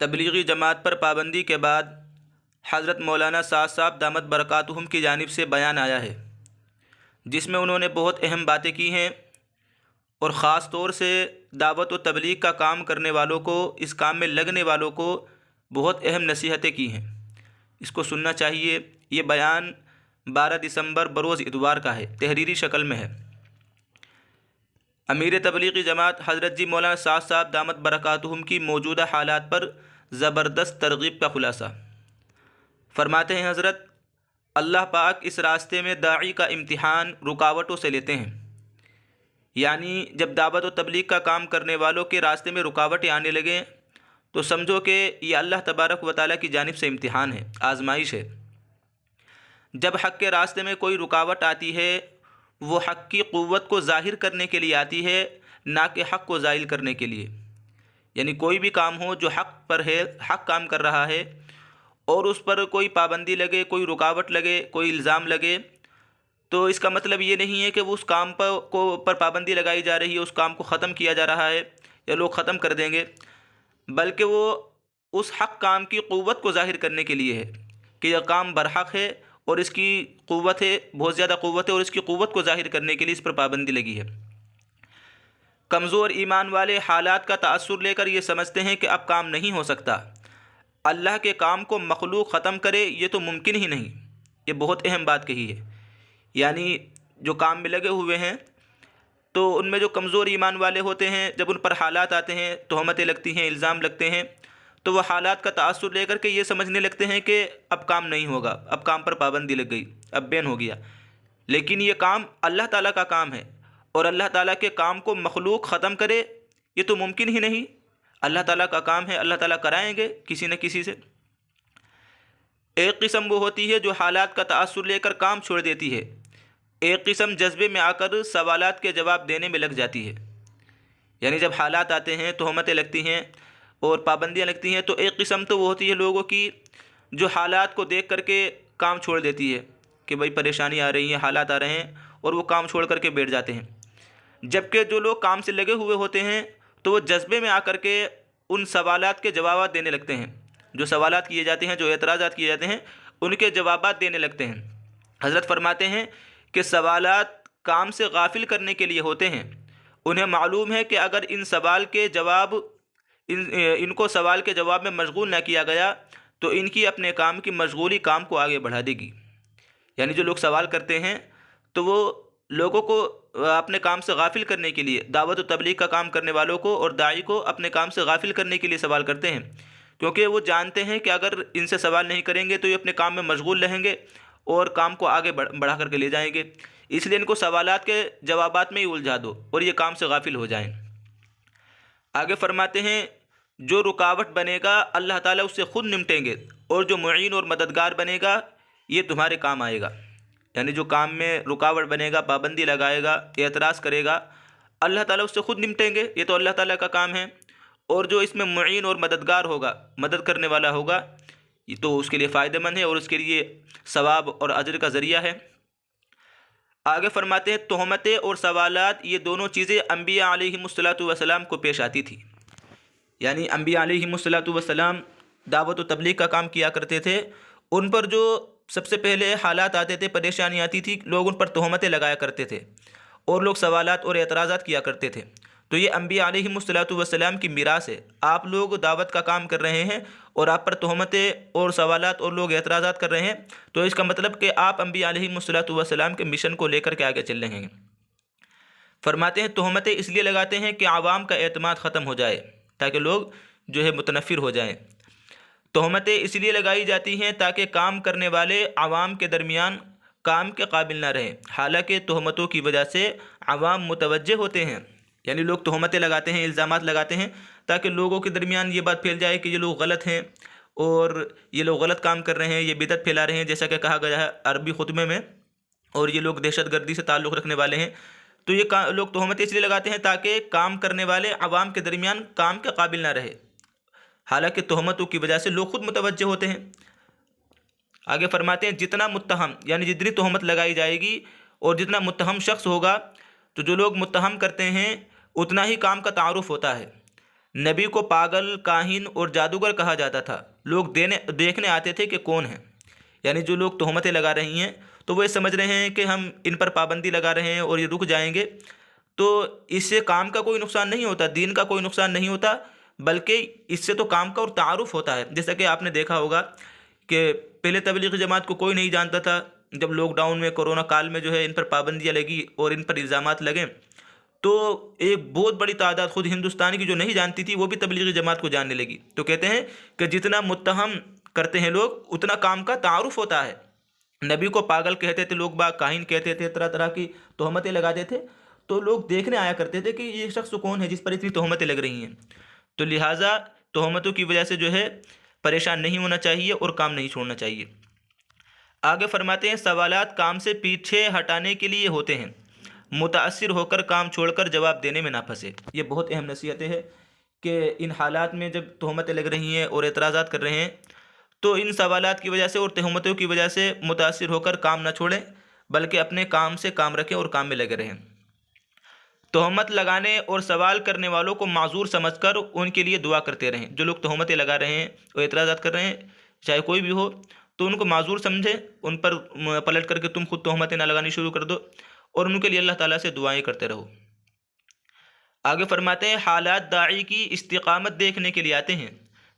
تبلیغی جماعت پر پابندی کے بعد حضرت مولانا سعد صاحب دامت برکاتہم کی جانب سے بیان آیا ہے، جس میں انہوں نے بہت اہم باتیں کی ہیں اور خاص طور سے دعوت و تبلیغ کا کام کرنے والوں کو، اس کام میں لگنے والوں کو بہت اہم نصیحتیں کی ہیں۔ اس کو سننا چاہیے۔ یہ بیان 12 دسمبر بروز اتوار کا ہے، تحریری شکل میں ہے۔ امیر تبلیغی جماعت حضرت جی مولانا سعد صاحب دامت برکاتہم کی موجودہ حالات پر زبردست ترغیب کا خلاصہ فرماتے ہیں حضرت: اللہ پاک اس راستے میں داعی کا امتحان رکاوٹوں سے لیتے ہیں، یعنی جب دعوت و تبلیغ کا کام کرنے والوں کے راستے میں رکاوٹیں آنے لگیں تو سمجھو کہ یہ اللہ تبارک و تعالیٰ کی جانب سے امتحان ہے، آزمائش ہے۔ جب حق کے راستے میں کوئی رکاوٹ آتی ہے، وہ حق کی قوت کو ظاہر کرنے کے لیے آتی ہے، نہ کہ حق کو زائل کرنے کے لیے۔ یعنی کوئی بھی کام ہو جو حق پر ہے، حق کام کر رہا ہے، اور اس پر کوئی پابندی لگے، کوئی رکاوٹ لگے، کوئی الزام لگے، تو اس کا مطلب یہ نہیں ہے کہ وہ اس کام پر پابندی لگائی جا رہی ہے، اس کام کو ختم کیا جا رہا ہے یا لوگ ختم کر دیں گے، بلکہ وہ اس حق کام کی قوت کو ظاہر کرنے کے لیے ہے کہ یہ کام برحق ہے اور اس کی قوت ہے، بہت زیادہ قوت ہے، اور اس کی قوت کو ظاہر کرنے کے لیے اس پر پابندی لگی ہے۔ کمزور ایمان والے حالات کا تأثر لے کر یہ سمجھتے ہیں کہ اب کام نہیں ہو سکتا، اللہ کے کام کو مخلوق ختم کرے یہ تو ممکن ہی نہیں۔ یہ بہت اہم بات کہی ہے۔ یعنی جو کام میں لگے ہوئے ہیں تو ان میں جو کمزور ایمان والے ہوتے ہیں، جب ان پر حالات آتے ہیں، تہمتیں لگتی ہیں، الزام لگتے ہیں، تو وہ حالات کا تأثر لے کر کے یہ سمجھنے لگتے ہیں کہ اب کام نہیں ہوگا، اب کام پر پابندی لگ گئی، اب بین ہو گیا۔ لیکن یہ کام اللہ تعالیٰ کا کام ہے، اور اللہ تعالیٰ کے کام کو مخلوق ختم کرے یہ تو ممکن ہی نہیں۔ اللہ تعالیٰ کا کام ہے، اللہ تعالیٰ کرائیں گے کسی نہ کسی سے۔ ایک قسم وہ ہوتی ہے جو حالات کا تأثر لے کر کام چھوڑ دیتی ہے، ایک قسم جذبے میں آ کر سوالات کے جواب دینے میں لگ جاتی ہے۔ یعنی جب حالات آتے ہیں، تہمتیں لگتی ہیں اور پابندیاں لگتی ہیں، تو ایک قسم تو وہ ہوتی ہے لوگوں کی جو حالات کو دیکھ کر کے کام چھوڑ دیتی ہے کہ بھئی پریشانی آ رہی ہے، حالات آ رہے ہیں، اور وہ کام چھوڑ کر کے بیٹھ جاتے ہیں۔ جبکہ جو لوگ کام سے لگے ہوئے ہوتے ہیں تو وہ جذبے میں آ کر کے ان سوالات کے جوابات دینے لگتے ہیں، جو سوالات کیے جاتے ہیں، جو اعتراضات کیے جاتے ہیں، ان کے جوابات دینے لگتے ہیں۔ حضرت فرماتے ہیں کہ سوالات کام سے غافل کرنے کے لیے ہوتے ہیں۔ انہیں معلوم ہے کہ اگر ان کو سوال کے جواب میں مشغول نہ کیا گیا تو ان کی اپنے کام کی مشغولی کام کو آگے بڑھا دے گی۔ یعنی جو لوگ سوال کرتے ہیں تو وہ لوگوں کو اپنے کام سے غافل کرنے کے لیے، دعوت و تبلیغ کا کام کرنے والوں کو اور داعی کو اپنے کام سے غافل کرنے کے لیے سوال کرتے ہیں، کیونکہ وہ جانتے ہیں کہ اگر ان سے سوال نہیں کریں گے تو یہ اپنے کام میں مشغول رہیں گے اور کام کو آگے بڑھا کر کے لے جائیں گے۔ اس لیے ان کو سوالات کے جوابات میں ہی الجھا دو اور یہ کام سے غافل ہو جائیں۔ آگے فرماتے ہیں جو رکاوٹ بنے گا اللہ تعالیٰ اس سے خود نمٹیں گے، اور جو معین اور مددگار بنے گا یہ تمہارے کام آئے گا۔ یعنی جو کام میں رکاوٹ بنے گا، پابندی لگائے گا، اعتراض کرے گا، اللہ تعالیٰ اس سے خود نمٹیں گے، یہ تو اللہ تعالیٰ کا کام ہے۔ اور جو اس میں معین اور مددگار ہوگا، مدد کرنے والا ہوگا، یہ تو اس کے لیے فائدہ مند ہے اور اس کے لیے ثواب اور اجر کا ذریعہ ہے۔ آگے فرماتے ہیں تہمتیں اور سوالات یہ دونوں چیزیں انبیاء علیہم الصلاۃ والسلام کو پیش آتی تھی۔ یعنی انبیاء علیہم الصلاۃ والسلام دعوت و تبلیغ کا کام کیا کرتے تھے، ان پر جو سب سے پہلے حالات آتے تھے، پریشانی آتی تھی، لوگ ان پر تہمتیں لگایا کرتے تھے اور لوگ سوالات اور اعتراضات کیا کرتے تھے۔ تو یہ انبیاء علیہم الصلاۃ والسلام کی میراث ہے۔ آپ لوگ دعوت کا کام کر رہے ہیں اور آپ پر تہمتیں اور سوالات اور لوگ اعتراضات کر رہے ہیں، تو اس کا مطلب کہ آپ انبیاء علیہم الصلاۃ والسلام کے مشن کو لے کر کے آگے چل رہے ہیں۔ فرماتے ہیں تہمتیں اس لیے لگاتے ہیں کہ عوام کا اعتماد ختم ہو جائے، تاکہ لوگ جو ہے متنفر ہو جائیں۔ تہمتیں اس لیے لگائی جاتی ہیں تاکہ کام کرنے والے عوام کے درمیان کام کے قابل نہ رہیں، حالانکہ تہمتوں کی وجہ سے عوام متوجہ ہوتے ہیں۔ یعنی لوگ تہمتیں لگاتے ہیں، الزامات لگاتے ہیں تاکہ لوگوں کے درمیان یہ بات پھیل جائے کہ یہ لوگ غلط ہیں اور یہ لوگ غلط کام کر رہے ہیں، یہ بدعت پھیلا رہے ہیں، جیسا کہ کہا گیا ہے عربی خطبے میں، اور یہ لوگ دہشت گردی سے تعلق رکھنے والے ہیں۔ تو یہ لوگ تہمتیں اس لیے لگاتے ہیں تاکہ کام کرنے والے عوام کے درمیان کام کے قابل نہ رہے، حالانکہ تہمتوں کی وجہ سے لوگ خود متوجہ ہوتے ہیں۔ آگے فرماتے ہیں جتنا متہم، یعنی جتنی تہمت لگائی جائے گی اور جتنا متہم شخص ہوگا، تو جو لوگ متہم کرتے ہیں اتنا ہی کام کا تعارف ہوتا ہے۔ نبی کو پاگل، کاہن اور جادوگر کہا جاتا تھا۔ لوگ دیکھنے آتے تھے کہ کون ہے، یعنی جو لوگ تہمتیں لگا رہی ہیں تو وہ یہ سمجھ رہے ہیں کہ ہم ان پر پابندی لگا رہے ہیں اور یہ رک جائیں گے، تو اس سے کام کا کوئی نقصان نہیں ہوتا، دین کا کوئی نقصان نہیں ہوتا، بلکہ اس سے تو کام کا اور تعارف ہوتا ہے۔ جیسا کہ آپ نے دیکھا ہوگا کہ پہلے تبلیغی جماعت کو کوئی نہیں جانتا تھا، جب لاک ڈاؤن میں، کورونا کال میں جو ہے ان پر پابندیاں لگی اور ان پر الزامات لگے تو ایک بہت بڑی تعداد خود ہندوستان کی جو نہیں جانتی تھی وہ بھی تبلیغی جماعت کو جاننے لگی۔ تو کہتے ہیں کہ جتنا متہم کرتے ہیں لوگ اتنا کام کا تعارف ہوتا ہے۔ نبی کو پاگل کہتے تھے لوگ، کاہن کہتے تھے، طرح طرح کی تہمتیں لگاتے تھے، تو لوگ دیکھنے آیا کرتے تھے کہ یہ شخص کون ہے جس پر اتنی تہمتیں لگ رہی ہیں۔ تو لہٰذا تہمتوں کی وجہ سے جو ہے پریشان نہیں ہونا چاہیے اور کام نہیں چھوڑنا چاہیے۔ آگے فرماتے ہیں سوالات کام سے پیچھے ہٹانے کے لیے ہوتے ہیں، متاثر ہو کر کام چھوڑ کر جواب دینے میں نہ پھنسے۔ یہ بہت اہم نصیحتیں ہیں کہ ان حالات میں جب تہمتیں لگ رہی ہیں اور اعتراضات کر رہے ہیں تو ان سوالات کی وجہ سے اور تہمتوں کی وجہ سے متاثر ہو کر کام نہ چھوڑیں، بلکہ اپنے کام سے کام رکھیں اور کام میں لگے رہیں۔ تہمت لگانے اور سوال کرنے والوں کو معذور سمجھ کر ان کے لیے دعا کرتے رہیں۔ جو لوگ تہمتیں لگا رہے ہیں اور اعتراضات کر رہے ہیں، چاہے کوئی بھی ہو، تو ان کو معذور سمجھیں، ان پر پلٹ کر کے تم خود تہمتیں نہ لگانی شروع کر دو اور ان کے لیے اللہ تعالیٰ سے دعائیں کرتے رہو۔ آگے فرماتے ہیں حالات داعی کی استقامت دیکھنے کے لیے آتے ہیں۔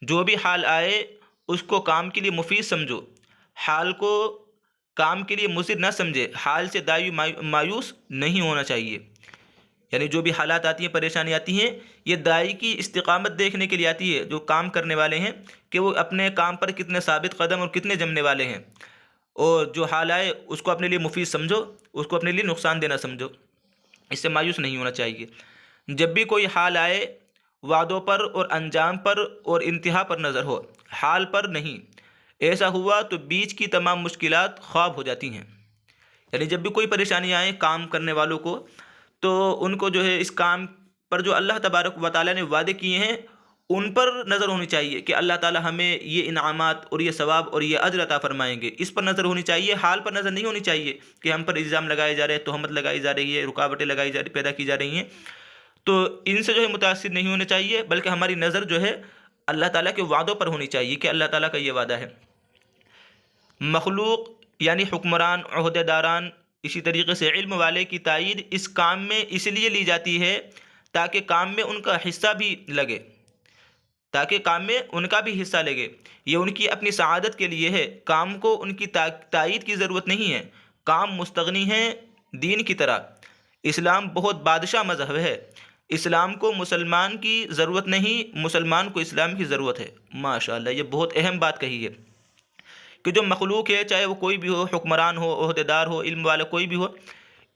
جو بھی حال آئے اس کو کام کے لیے مفید سمجھو، حال کو کام کے لیے مضر نہ سمجھے۔ حال سے داعی مایوس نہیں ہونا چاہیے، یعنی جو بھی حالات آتی ہیں، پریشانی آتی ہیں، یہ داعی کی استقامت دیکھنے کے لیے آتی ہے، جو کام کرنے والے ہیں کہ وہ اپنے کام پر کتنے ثابت قدم اور کتنے جمنے والے ہیں، اور جو حال آئے اس کو اپنے لیے مفید سمجھو، اس کو اپنے لیے نقصان دینا سمجھو، اس سے مایوس نہیں ہونا چاہیے۔ جب بھی کوئی حال آئے وعدوں پر اور انجام پر اور انتہا پر نظر ہو، حال پر نہیں۔ ایسا ہوا تو بیچ کی تمام مشکلات خواب ہو جاتی ہیں۔ یعنی جب بھی کوئی پریشانی آئے کام کرنے والوں کو، تو ان کو جو ہے اس کام پر جو اللہ تبارک و تعالیٰ نے وعدے کیے ہیں ان پر نظر ہونی چاہیے کہ اللہ تعالیٰ ہمیں یہ انعامات اور یہ ثواب اور یہ اجر عطا فرمائیں گے، اس پر نظر ہونی چاہیے، حال پر نظر نہیں ہونی چاہیے کہ ہم پر الزام لگائے جا رہے ہیں، تہمت لگائی جا رہی ہے، رکاوٹیں پیدا کی جا رہی ہیں، تو ان سے جو ہے متاثر نہیں ہونا چاہیے، بلکہ ہماری نظر جو ہے اللہ تعالیٰ کے وعدوں پر ہونی چاہیے کہ اللہ تعالیٰ کا یہ وعدہ ہے۔ مخلوق یعنی حکمران، عہدے داران، اسی طریقے سے علم والے کی تائید اس کام میں اس لیے لی جاتی ہے تاکہ کام میں ان کا حصہ بھی لگے، یہ ان کی اپنی سعادت کے لیے ہے۔ کام کو ان کی تائید کی ضرورت نہیں ہے، کام مستغنی ہے دین کی طرح۔ اسلام بہت بادشاہ مذہب ہے، اسلام کو مسلمان کی ضرورت نہیں، مسلمان کو اسلام کی ضرورت ہے۔ ماشاءاللہ، یہ بہت اہم بات کہی ہے کہ جو مخلوق ہے، چاہے وہ کوئی بھی ہو، حکمران ہو، عہدے دار ہو، علم والا کوئی بھی ہو،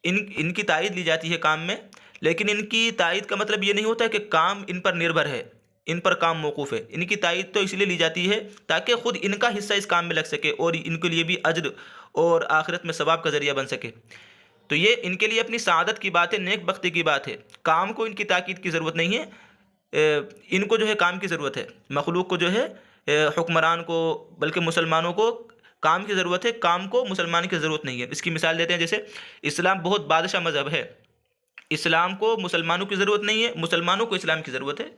ان کی تائید لی جاتی ہے کام میں، لیکن ان کی تائید کا مطلب یہ نہیں ہوتا کہ کام ان پر نربھر ہے، ان پر کام موقوف ہے۔ ان کی تائید تو اس لیے لی جاتی ہے تاکہ خود ان کا حصہ اس کام میں لگ سکے اور ان کے لیے بھی اجر اور آخرت میں ثواب کا ذریعہ بن سکے۔ تو یہ ان کے لیے اپنی سعادت کی بات ہے، نیک بختی کی بات ہے۔ کام کو ان کی تاکید کی ضرورت نہیں ہے، ان کو جو ہے کام کی ضرورت ہے، مخلوق کو جو ہے، حکمران کو، بلکہ مسلمانوں کو کام کی ضرورت ہے، کام کو مسلمان کی ضرورت نہیں ہے۔ اس کی مثال دیتے ہیں، جیسے اسلام بہت بادشاہ مذہب ہے، اسلام کو مسلمانوں کی ضرورت نہیں ہے، مسلمانوں کو اسلام کی ضرورت ہے۔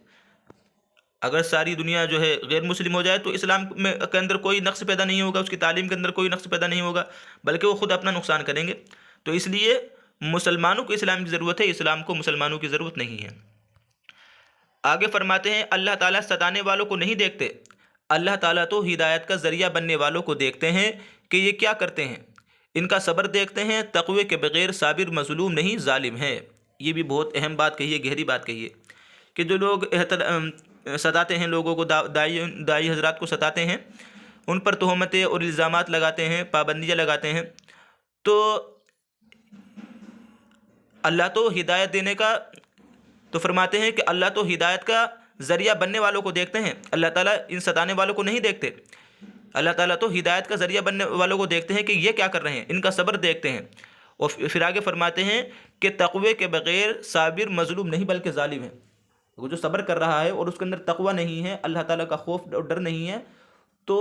اگر ساری دنیا جو ہے غیر مسلم ہو جائے تو اسلام کے اندر کوئی نقص پیدا نہیں ہوگا، اس کی تعلیم کے اندر کوئی نقص پیدا نہیں ہوگا، بلکہ وہ خود اپنا نقصان کریں گے۔ تو اس لیے مسلمانوں کو اسلام کی ضرورت ہے، اسلام کو مسلمانوں کی ضرورت نہیں ہے۔ آگے فرماتے ہیں اللہ تعالیٰ ستانے والوں کو نہیں دیکھتے، اللہ تعالیٰ تو ہدایت کا ذریعہ بننے والوں کو دیکھتے ہیں کہ یہ کیا کرتے ہیں، ان کا صبر دیکھتے ہیں، تقوی کے بغیر صابر مظلوم نہیں ظالم ہے۔ یہ بھی بہت اہم بات کہی ہے، گہری بات کہی ہے کہ جو لوگ ستاتے ہیں لوگوں کو، داعی حضرات کو ستاتے ہیں، ان پر تہمتیں اور الزامات لگاتے ہیں، پابندیاں لگاتے ہیں، تو اللہ تو ہدایت دینے کا، تو فرماتے ہیں کہ اللہ تو ہدایت کا ذریعہ بننے والوں کو دیکھتے ہیں، اللہ تعالیٰ ان ستانے والوں کو نہیں دیکھتے۔ اللہ تعالیٰ تو ہدایت کا ذریعہ بننے والوں کو دیکھتے ہیں کہ یہ کیا کر رہے ہیں، ان کا صبر دیکھتے ہیں، اور پھر آگے فرماتے ہیں کہ تقوی کے بغیر صابر مظلوم نہیں بلکہ ظالم ہے۔ وہ جو صبر کر رہا ہے اور اس کے اندر تقوی نہیں ہے، اللہ تعالیٰ کا خوف اور ڈر نہیں ہے، تو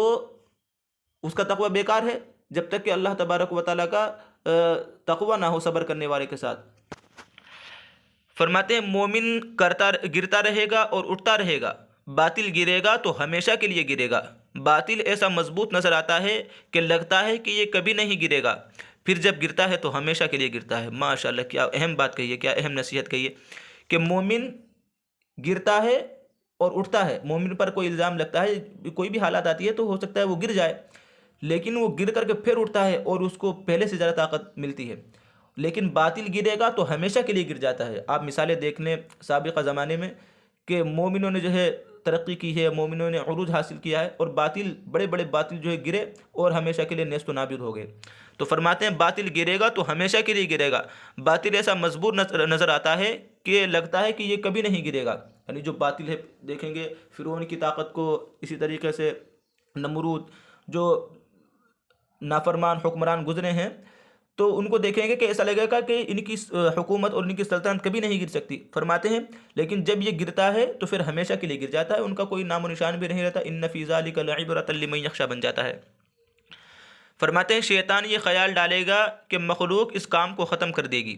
اس کا تقوی بیکار ہے، جب تک کہ اللہ تبارک و تعالیٰ کا تقوی نہ ہو صبر کرنے والے کے ساتھ۔ فرماتے ہیں مومن گرتا رہے گا اور اٹھتا رہے گا، باطل گرے گا تو ہمیشہ کے لیے گرے گا۔ باطل ایسا مضبوط نظر آتا ہے کہ لگتا ہے کہ یہ کبھی نہیں گرے گا، پھر جب گرتا ہے تو ہمیشہ کے لیے گرتا ہے۔ ماشاءاللہ، کیا اہم بات کہی ہے، کیا اہم نصیحت کہی ہے کہ مومن گرتا ہے اور اٹھتا ہے۔ مومن پر کوئی الزام لگتا ہے، کوئی بھی حالات آتی ہے تو ہو سکتا ہے وہ گر جائے، لیکن وہ گر کر کے پھر اٹھتا ہے اور اس کو پہلے سے زیادہ طاقت ملتی ہے۔ لیکن باطل گرے گا تو ہمیشہ کے لیے گر جاتا ہے۔ آپ مثالیں دیکھ لیں سابقہ زمانے میں کہ مومنوں نے جو ہے ترقی کی ہے، مومنوں نے عروج حاصل کیا ہے، اور باطل، بڑے بڑے باطل جو ہے گرے اور ہمیشہ کے لیے نیست و نابود ہو گئے۔ تو فرماتے ہیں باطل گرے گا تو ہمیشہ کے لیے گرے گا۔ باطل ایسا مضبوط نظر آتا ہے کہ لگتا ہے کہ یہ کبھی نہیں گرے گا۔ یعنی جو باطل ہے، دیکھیں گے فرعون کی طاقت کو، اسی طریقے سے نمرود، جو نافرمان حکمران گزرے ہیں، تو ان کو دیکھیں گے کہ ایسا لگے گا کہ ان کی حکومت اور ان کی سلطنت کبھی نہیں گر سکتی۔ فرماتے ہیں لیکن جب یہ گرتا ہے تو پھر ہمیشہ کے لیے گر جاتا ہے، ان کا کوئی نام و نشان بھی نہیں رہتا۔ ان فی ذلک لعبرۃ لمن یخشی بن جاتا ہے۔ فرماتے ہیں شیطان یہ خیال ڈالے گا کہ مخلوق اس کام کو ختم کر دے گی،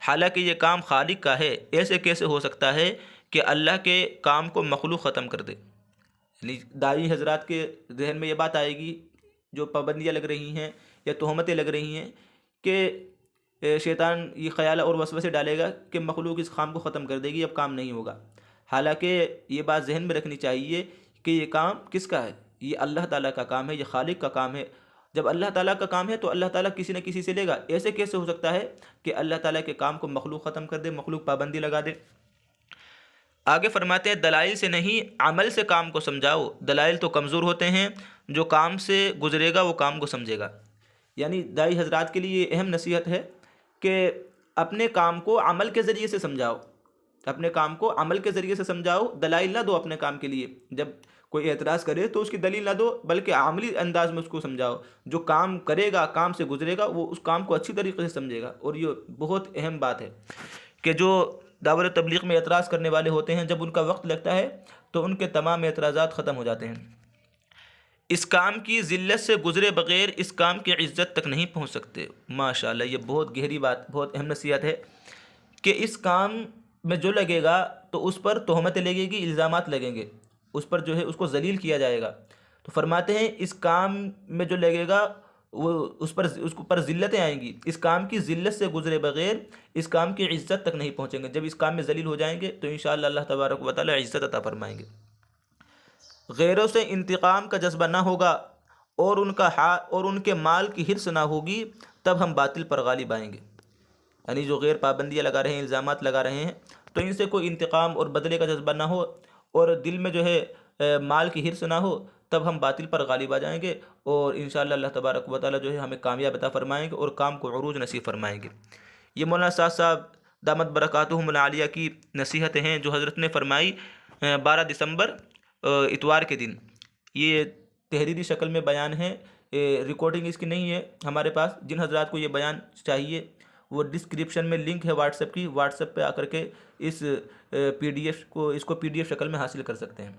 حالانکہ یہ کام خالق کا ہے۔ ایسے کیسے ہو سکتا ہے کہ اللہ کے کام کو مخلوق ختم کر دے؟ یعنی داعی حضرات کے ذہن میں یہ بات آئے گی، جو پابندیاں لگ رہی ہیں یا تہمتیں لگ رہی ہیں، کہ شیطان یہ خیال اور وسوسے ڈالے گا کہ مخلوق اس کام کو ختم کر دے گی، اب کام نہیں ہوگا۔ حالانکہ یہ بات ذہن میں رکھنی چاہیے کہ یہ کام کس کا ہے؟ یہ اللہ تعالیٰ کا کام ہے، یہ خالق کا کام ہے۔ جب اللہ تعالیٰ کا کام ہے تو اللہ تعالیٰ کسی نہ کسی سے لے گا۔ ایسے کیسے ہو سکتا ہے کہ اللہ تعالیٰ کے کام کو مخلوق ختم کر دے، مخلوق پابندی لگا دے؟ آگے فرماتے ہیں دلائل سے نہیں، عمل سے کام کو سمجھاؤ۔ دلائل تو کمزور ہوتے ہیں، جو کام سے گزرے گا وہ کام کو سمجھے گا۔ یعنی داعی حضرات کے لیے یہ اہم نصیحت ہے کہ اپنے کام کو عمل کے ذریعے سے سمجھاؤ، اپنے کام کو عمل کے ذریعے سے سمجھاؤ۔ دلائل نہ دو اپنے کام کے لیے، جب کوئی اعتراض کرے تو اس کی دلیل نہ دو، بلکہ عملی انداز میں اس کو سمجھاؤ۔ جو کام کرے گا، کام سے گزرے گا، وہ اس کام کو اچھی طریقے سے سمجھے گا۔ اور یہ بہت اہم بات ہے کہ جو دعوت تبلیغ میں اعتراض کرنے والے ہوتے ہیں، جب ان کا وقت لگتا ہے تو ان کے تمام اعتراضات ختم ہو جاتے ہیں۔ اس کام کی ذلت سے گزرے بغیر اس کام کی عزت تک نہیں پہنچ سکتے۔ ماشاءاللہ، یہ بہت گہری بات، بہت اہم نصیحت ہے کہ اس کام میں جو لگے گا تو اس پر تہمتیں لگے گی، الزامات لگیں گے، اس پر جو ہے اس کو ذلیل کیا جائے گا۔ تو فرماتے ہیں اس کام میں جو لگے گا وہ اس پر ذلتیں آئیں گی۔ اس کام کی ذلت سے گزرے بغیر اس کام کی عزت تک نہیں پہنچیں گے۔ جب اس کام میں ذلیل ہو جائیں گے تو انشاءاللہ اللہ تبارک و تعالی عزت عطا فرمائیں گے۔ غیروں سے انتقام کا جذبہ نہ ہوگا اور ان کے مال کی حرص نہ ہوگی، تب ہم باطل پر غالب آئیں گے۔ یعنی جو غیر پابندیاں لگا رہے ہیں، الزامات لگا رہے ہیں، تو ان سے کوئی انتقام اور بدلے کا جذبہ نہ ہو اور دل میں جو ہے مال کی حرص نہ ہو، تب ہم باطل پر غالب آ جائیں گے، اور انشاءاللہ اللہ تبارک و تعالی جو ہے ہمیں کامیاب عطا فرمائیں گے اور کام کو عروج نصیب فرمائیں گے۔ یہ مولانا سعد صاحب دامت برکاتہم العالیہ کی نصیحتیں ہیں جو حضرت نے فرمائی 12 دسمبر اتوار کے دن۔ یہ تحریری شکل میں بیان ہے، ریکارڈنگ اس کی نہیں ہے ہمارے پاس۔ جن حضرات کو یہ بیان چاہیے وہ ڈسکرپشن میں لنک ہے واٹس ایپ کی، واٹس ایپ پہ آ کر کے اس پی ڈی ایف کو پی ڈی ایف شکل میں حاصل کر سکتے ہیں۔